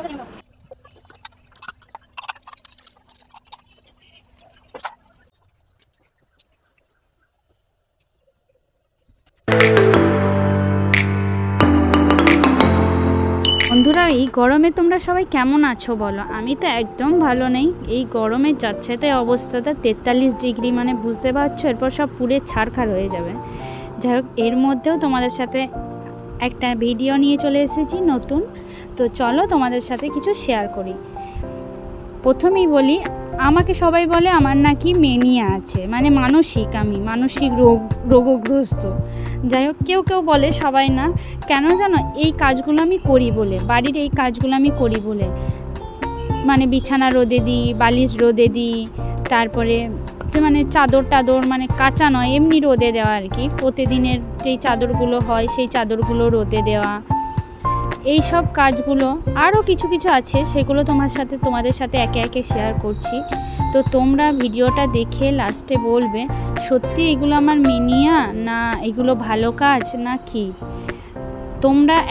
বন্ধুরা, এই গরমে তোমরা সবাই কেমন আছো বলো? আমি তো একদম ভালো নেই। এই গরমে যাচ্ছে তাই অবস্থাটা 43 ডিগ্রি, মানে বুঝতে পারছো, এরপর সব পুড়ে ছারখার হয়ে যাবে। যাই হোক, এর মধ্যেও তোমাদের সাথে একটা ভিডিও নিয়ে চলে এসেছি নতুন। তো চলো তোমাদের সাথে কিছু শেয়ার করি। প্রথমেই বলি, আমাকে সবাই বলে আমার নাকি মেনিয়া আছে, মানে আমি মানসিক রোগগ্রস্ত। যাই হোক, কেউ কেউ বলে, সবাই না। কেন জানো? এই কাজগুলো আমি করি বলে, বাড়ির এই কাজগুলো আমি করি বলে, মানে বিছানা রোদে দিই, বালিশ রোদে দিই, তারপরে যে মানে চাদর মানে কাঁচা নয়, এমনি রোদে দেওয়া আর কি। প্রতিদিনের যেই চাদরগুলো হয় সেই চাদরগুলো রোদে দেওয়া, এই সব কাজগুলো আরও কিছু কিছু আছে, সেগুলো তোমাদের সাথে একে একে শেয়ার করছি। তো তোমরা ভিডিওটা দেখে লাস্টে বলবে সত্যি এগুলো আমার মেনিয়া, না এগুলো ভালো কাজ না কি।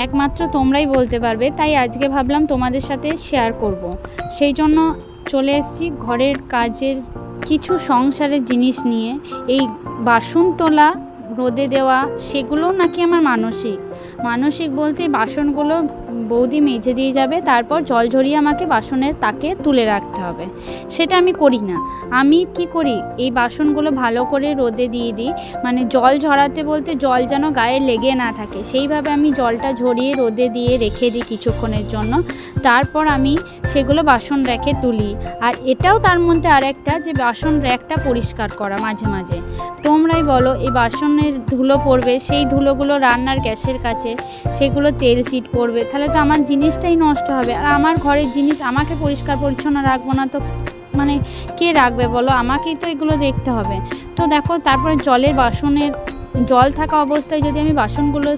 একমাত্র তোমরাই বলতে পারবে। তাই আজকে ভাবলাম তোমাদের সাথে শেয়ার করব। সেই জন্য চলে এসেছি ঘরের কাজের কিছু সংসারের জিনিস নিয়ে। এই বাসন তোলা, রোদে দেওয়া, সেগুলো নাকি আমার মানসিক বলতে বাসনগুলো বৌদি মেজে দিয়ে যাবে, তারপর জল ঝরিয়ে আমাকে বাসনের তাকে তুলে রাখতে হবে। সেটা আমি করি না। আমি কি করি, এই বাসনগুলো ভালো করে রোদে দিয়ে দিই, মানে জল ঝরাতে বলতে জল যেন গায়ে লেগে না থাকে, সেইভাবে আমি জলটা ঝরিয়ে রোদে দিয়ে রেখে দিই কিছুক্ষণের জন্য। তারপর আমি সেগুলো বাসন র্যাকে তুলি। আর এটাও তার মধ্যে আরেকটা, যে বাসন র্যাকটা পরিষ্কার করা মাঝে মাঝে। তোমরাই বলো, এই বাসনের ধুলো পড়বে, সেই ধুলোগুলো রান্নার গ্যাসের কাছে, সেগুলো তেল চিট পড়বে, তাহলে তো আমার জিনিসটাই নষ্ট হবে। আর আমার ঘরের জিনিস আমাকে পরিষ্কার পরিচ্ছন্ন রাখবো না তো মানে কে রাখবে বলো? আমাকেই তো এগুলো দেখতে হবে। তো দেখো, তারপরে জল থাকা অবস্থায় যদি আমি বাসনগুলো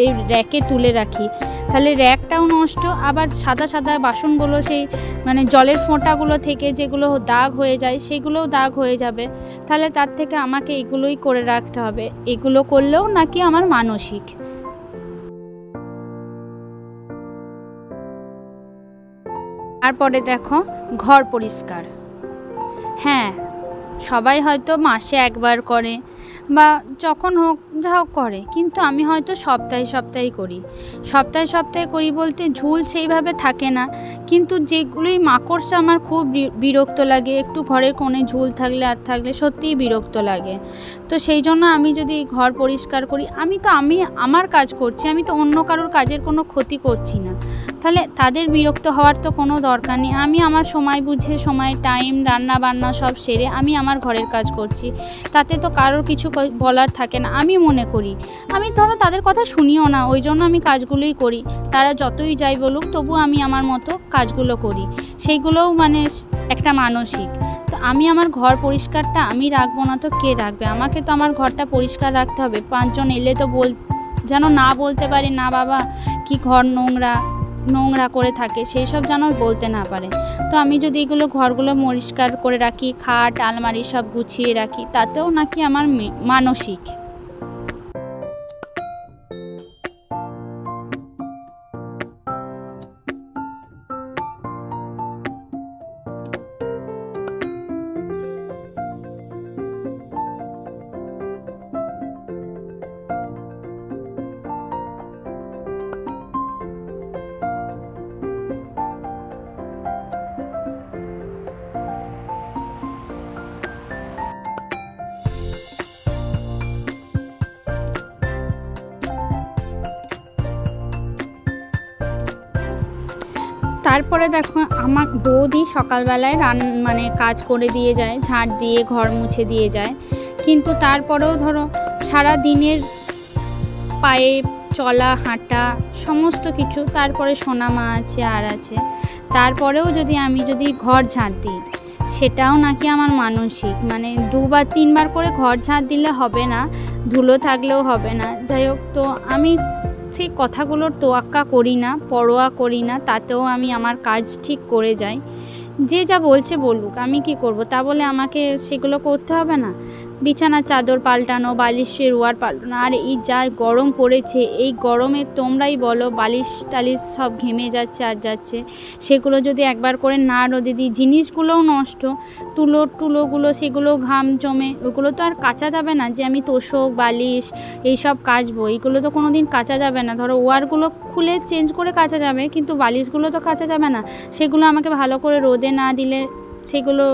এই র্যাকে তুলে রাখি, তাহলে র্যাকটাও নষ্ট, আবার সাদা সাদা বাসনগুলো সেই মানে জলের ফোঁটাগুলো থেকে যেগুলো দাগ হয়ে যায়, সেগুলোও দাগ হয়ে যাবে। তাহলে তার থেকে আমাকে এগুলোই করে রাখতে হবে। এগুলো করলেও নাকি আমার মানসিক। তারপরে দেখো, ঘর পরিষ্কার। হ্যাঁ, সবাই হয়তো মাসে একবার করে বা যখন হোক যা হোক করে, কিন্তু আমি হয়তো সপ্তাহে করি বলতে ঝুল সেইভাবে থাকে না, কিন্তু যেগুলোই মাকড়সা আমার খুব বিরক্ত লাগে। একটু ঘরের কোণে ঝুল থাকলে সত্যিই বিরক্ত লাগে। তো সেই জন্য আমি যদি ঘর পরিষ্কার করি, আমি আমার কাজ করছি, আমি তো অন্য কারোর কাজের কোনো ক্ষতি করছি না। তাহলে তাদের বিরক্ত হওয়ার তো কোনো দরকার নেই। আমি আমার সময় বুঝে, টাইম, রান্না বান্না সব সেরে আমি আমার ঘরের কাজ করছি, তাতে তো কারোর কিছু বলার থাকে না আমি মনে করি। আমি ধরো তাদের কথা শুনিও না, ওই জন্য আমি কাজগুলোই করি। তারা যতই যাই বলুক, তবু আমি আমার মতো কাজগুলো করি। সেইগুলোও মানে একটা মানসিক। তো আমি আমার ঘর পরিষ্কারটা আমি রাখবো না তো কে রাখবে? আমাকে তো আমার ঘরটা পরিষ্কার রাখতে হবে। 5 জন এলে তো যেন না বলতে পারে, না বাবা কি ঘর নোংরা করে থাকে, সেই সব যেন বলতে না পারে। তো আমি যদি এগুলো ঘরগুলো পরিষ্কার করে রাখি, খাট আলমারি সব গুছিয়ে রাখি, তাতেও নাকি আমার মানসিক। তারপরে দেখো, আমার বৌদি সকালবেলায় মানে কাজ করে দিয়ে যায়, ঝাঁট দিয়ে ঘর মুছে দিয়ে যায়। কিন্তু তারপরেও ধরো সারা দিনের পায়ে চলা হাঁটা সমস্ত কিছু, তারপরে সোনামা আছে, তারপরেও আমি যদি ঘর ঝাঁট দিই, সেটাও নাকি আমার মানসিক। মানে 2 বা 3 বার করে ঘর ঝাঁট দিলে হবে না, ধুলো থাকলেও হবে না। যাই হোক, তো আমি সেই কথাগুলোর তোয়াক্কা করি না, পরোয়া করি না, তাতেও আমি আমার কাজ ঠিক করে যাই। যে যা বলছে বলুক, আমি কি করব? তা বলে আমাকে সেগুলো করতে হবে না। বিছানার চাদর পাল্টানো, বালিশের ওয়ার পাল্টানো। আর এই যা গরম পড়েছে, এই গরমে তোমরাই বলো বালিশ টালিশ সব ঘেমে যাচ্ছে আর যাচ্ছে। সেগুলো যদি একবার করে না রোদে দিই, জিনিসগুলোও নষ্ট, টুলোগুলো সেগুলো ঘাম জমে, ওগুলো তো আর কাচা যাবে না যে আমি তোষক বালিশ এইসব কাচবো, এইগুলো তো কোনো দিন কাচা যাবে না। ধরো ওয়ারগুলো খুলে চেঞ্জ করে কাচা যাবে, কিন্তু বালিশগুলো তো কাচা যাবে না। সেগুলো আমাকে ভালো করে রোদে না দিলে সেগুলো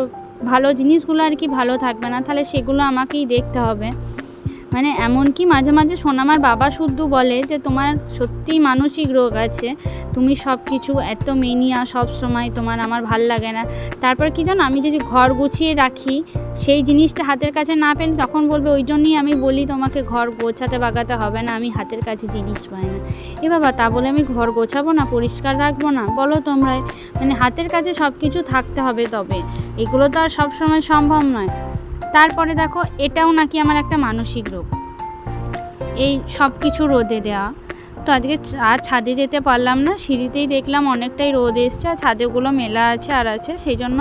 ভালো জিনিসগুলো আর কি ভালো থাকবে না, তাহলে সেগুলো আমাকেই দেখতে হবে। মানে এমনকি মাঝে মাঝে সোনামার বাবা শুদ্ধ বলে যে তোমার সত্যিই মানসিক রোগ আছে, তুমি সব কিছু এত মেনিয়া সব সময়, তোমার আমার ভাল লাগে না। তারপর কি জানো, আমি যদি ঘর গুছিয়ে রাখি সেই জিনিসটা হাতের কাছে না পেলে তখন বলবে ওই জন্যই আমি বলি তোমাকে ঘর গোছাতে বাগাতে হবে না, আমি হাতের কাছে জিনিস পাই না। এ বাবা, তা বলে আমি ঘর গোছাবো না, পরিষ্কার রাখবো না? বলো তোমরাই। মানে হাতের কাছে সব কিছু থাকতে হবে, তবে এগুলো তো আর সবসময় সম্ভব নয়। তারপরে দেখো, এটাও নাকি আমার একটা মানসিক রোগ, এই সব কিছু রোদে দেওয়া। তো আজকে আর ছাদে যেতে পারলাম না, সিঁড়িতেই দেখলাম অনেকটাই রোদ এসছে, আর ছাদেগুলো মেলা আছে আর আছে, সেই জন্য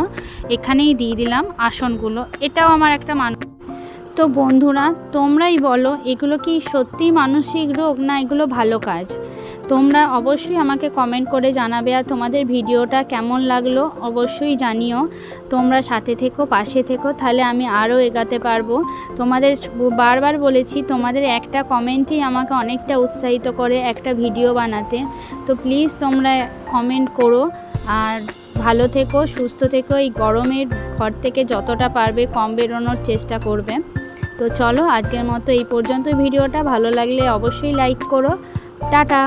এখানেই দিয়ে দিলাম আসনগুলো। এটাও আমার একটা তো বন্ধুরা, তোমরাই বলো এগুলো কি সত্যিই মানসিক রোগ না এগুলো ভালো কাজ? তোমরা অবশ্যই আমাকে কমেন্ট করে জানাবে। আর তোমাদের ভিডিওটা কেমন লাগলো অবশ্যই জানিও। তোমরা সাথে থেকো, পাশে থেকো, তাহলে আমি আরও এগাতে পারবো। তোমাদের বারবার বলেছি, তোমাদের একটা কমেন্টই আমাকে অনেকটা উৎসাহিত করে একটা ভিডিও বানাতে। তো প্লিজ তোমরা কমেন্ট করো, আর ভালো থেকো, সুস্থ থেকো। এই গরমের ঘর থেকে যতটা পারবে কম বেরোনোর চেষ্টা করবে। তো চলো আজকের মতো এই পর্যন্ত ভিডিওটা। ভালো লাগলে অবশ্যই লাইক করো। টাটা।